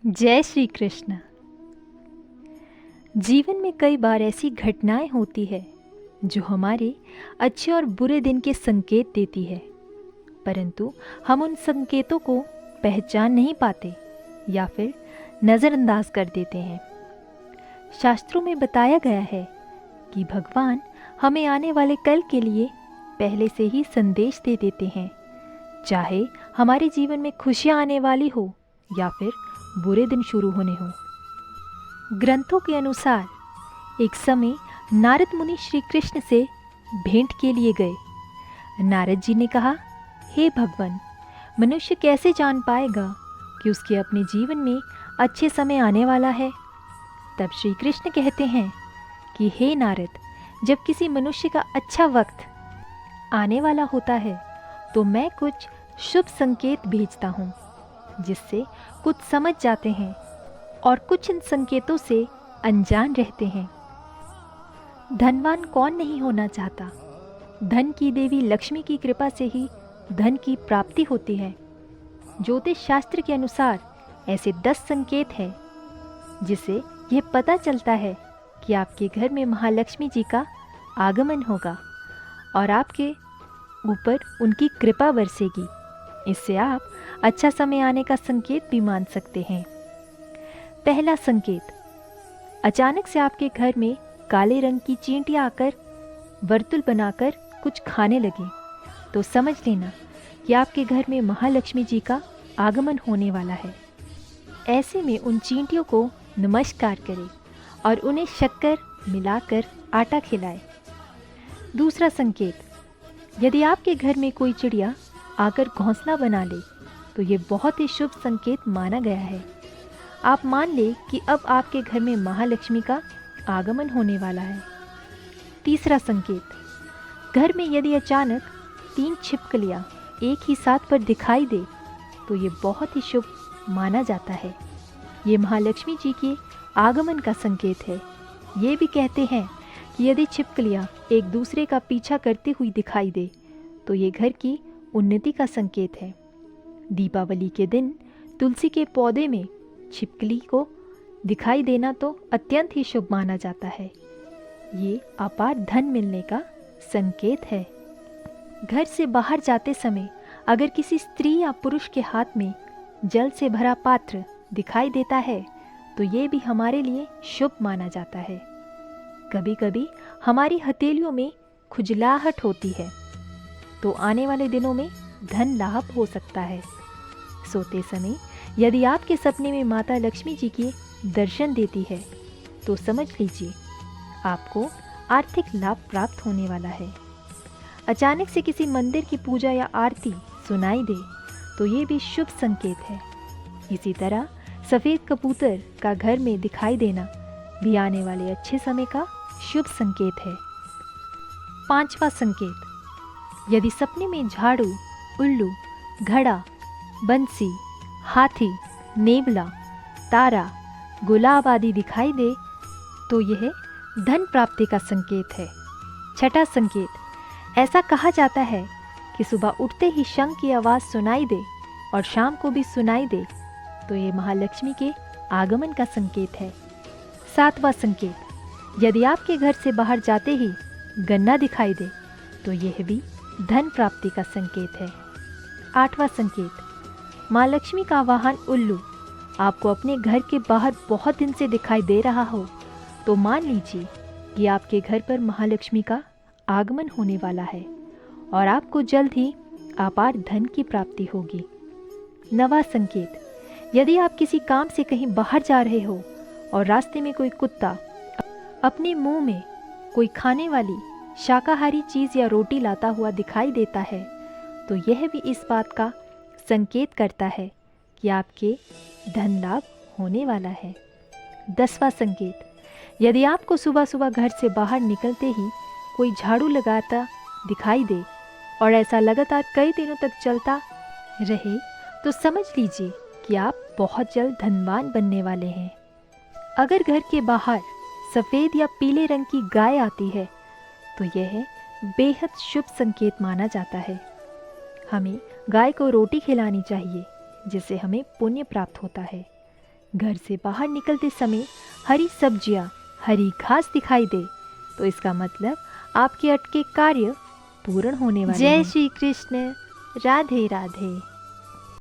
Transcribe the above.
जय श्री कृष्ण। जीवन में कई बार ऐसी घटनाएं होती है जो हमारे अच्छे और बुरे दिन के संकेत देती है, परंतु हम उन संकेतों को पहचान नहीं पाते या फिर नज़रअंदाज कर देते हैं। शास्त्रों में बताया गया है कि भगवान हमें आने वाले कल के लिए पहले से ही संदेश दे देते हैं, चाहे हमारे जीवन में खुशियाँ आने वाली हो या फिर बुरे दिन शुरू होने हो। ग्रंथों के अनुसार एक समय नारद मुनि श्री कृष्ण से भेंट के लिए गए। नारद जी ने कहा, हे भगवान, मनुष्य कैसे जान पाएगा कि उसके अपने जीवन में अच्छे समय आने वाला है। तब श्री कृष्ण कहते हैं कि हे नारद, जब किसी मनुष्य का अच्छा वक्त आने वाला होता है तो मैं कुछ शुभ संकेत भेजता हूँ, जिससे कुछ समझ जाते हैं और कुछ इन संकेतों से अनजान रहते हैं। धनवान कौन नहीं होना चाहता। धन की देवी लक्ष्मी की कृपा से ही धन की प्राप्ति होती है। ज्योतिष शास्त्र के अनुसार ऐसे 10 संकेत हैं जिससे यह पता चलता है कि आपके घर में महालक्ष्मी जी का आगमन होगा और आपके ऊपर उनकी कृपा बरसेगी। इससे आप अच्छा समय आने का संकेत भी मान सकते हैं। पहला संकेत, अचानक से आपके घर में काले रंग की चींटियां आकर वर्तुल बनाकर कुछ खाने लगी तो समझ लेना कि आपके घर में महालक्ष्मी जी का आगमन होने वाला है। ऐसे में उन चींटियों को नमस्कार करें और उन्हें शक्कर मिलाकर आटा खिलाएं। दूसरा संकेत, यदि आपके घर में कोई चिड़िया आकर घोंसला बना ले तो ये बहुत ही शुभ संकेत माना गया है। आप मान ले कि अब आपके घर में महालक्ष्मी का आगमन होने वाला है। तीसरा संकेत, घर में यदि अचानक 3 छिपकलियाँ एक ही साथ पर दिखाई दे तो ये बहुत ही शुभ माना जाता है। ये महालक्ष्मी जी के आगमन का संकेत है। ये भी कहते हैं कि यदि छिपकलियाँ एक दूसरे का पीछा करती हुई दिखाई दे तो ये घर की उन्नति का संकेत है। दीपावली के दिन तुलसी के पौधे में छिपकली को दिखाई देना तो अत्यंत ही शुभ माना जाता है। ये अपार धन मिलने का संकेत है। घर से बाहर जाते समय अगर किसी स्त्री या पुरुष के हाथ में जल से भरा पात्र दिखाई देता है तो ये भी हमारे लिए शुभ माना जाता है। कभी कभी हमारी हथेलियों में खुजलाहट होती है तो आने वाले दिनों में धन लाभ हो सकता है। सोते समय यदि आपके सपने में माता लक्ष्मी जी के दर्शन देती है तो समझ लीजिए आपको आर्थिक लाभ प्राप्त होने वाला है। अचानक से किसी मंदिर की पूजा या आरती सुनाई दे तो ये भी शुभ संकेत है। इसी तरह सफ़ेद कबूतर का घर में दिखाई देना भी आने वाले अच्छे समय का शुभ संकेत है। पांचवा संकेत, यदि सपने में झाड़ू, उल्लू, घड़ा, बंसी, हाथी, नेवला, तारा, गुलाब आदि दिखाई दे तो यह धन प्राप्ति का संकेत है। छठा संकेत, ऐसा कहा जाता है कि सुबह उठते ही शंख की आवाज़ सुनाई दे और शाम को भी सुनाई दे तो ये महालक्ष्मी के आगमन का संकेत है। सातवां संकेत, यदि आपके घर से बाहर जाते ही गन्ना दिखाई दे तो यह भी धन प्राप्ति का संकेत है। आठवां संकेत, माँ लक्ष्मी का वाहन उल्लू आपको अपने घर के बाहर बहुत दिन से दिखाई दे रहा हो तो मान लीजिए कि आपके घर पर महालक्ष्मी का आगमन होने वाला है और आपको जल्द ही अपार धन की प्राप्ति होगी। नवा संकेत, यदि आप किसी काम से कहीं बाहर जा रहे हो और रास्ते में कोई कुत्ता अपने मुंह में कोई खाने वाली शाकाहारी चीज़ या रोटी लाता हुआ दिखाई देता है तो यह भी इस बात का संकेत करता है कि आपके धन लाभ होने वाला है। 10वां संकेत, यदि आपको सुबह सुबह घर से बाहर निकलते ही कोई झाड़ू लगाता दिखाई दे और ऐसा लगातार कई दिनों तक चलता रहे तो समझ लीजिए कि आप बहुत जल्द धनवान बनने वाले हैं। अगर घर के बाहर सफ़ेद या पीले रंग की गाय आती है तो यह बेहद शुभ संकेत माना जाता है। हमें गाय को रोटी खिलानी चाहिए जिससे हमें पुण्य प्राप्त होता है। घर से बाहर निकलते समय हरी सब्जियां, हरी घास दिखाई दे तो इसका मतलब आपके अटके कार्य पूर्ण होने वाले हैं। जय श्री कृष्ण। राधे राधे।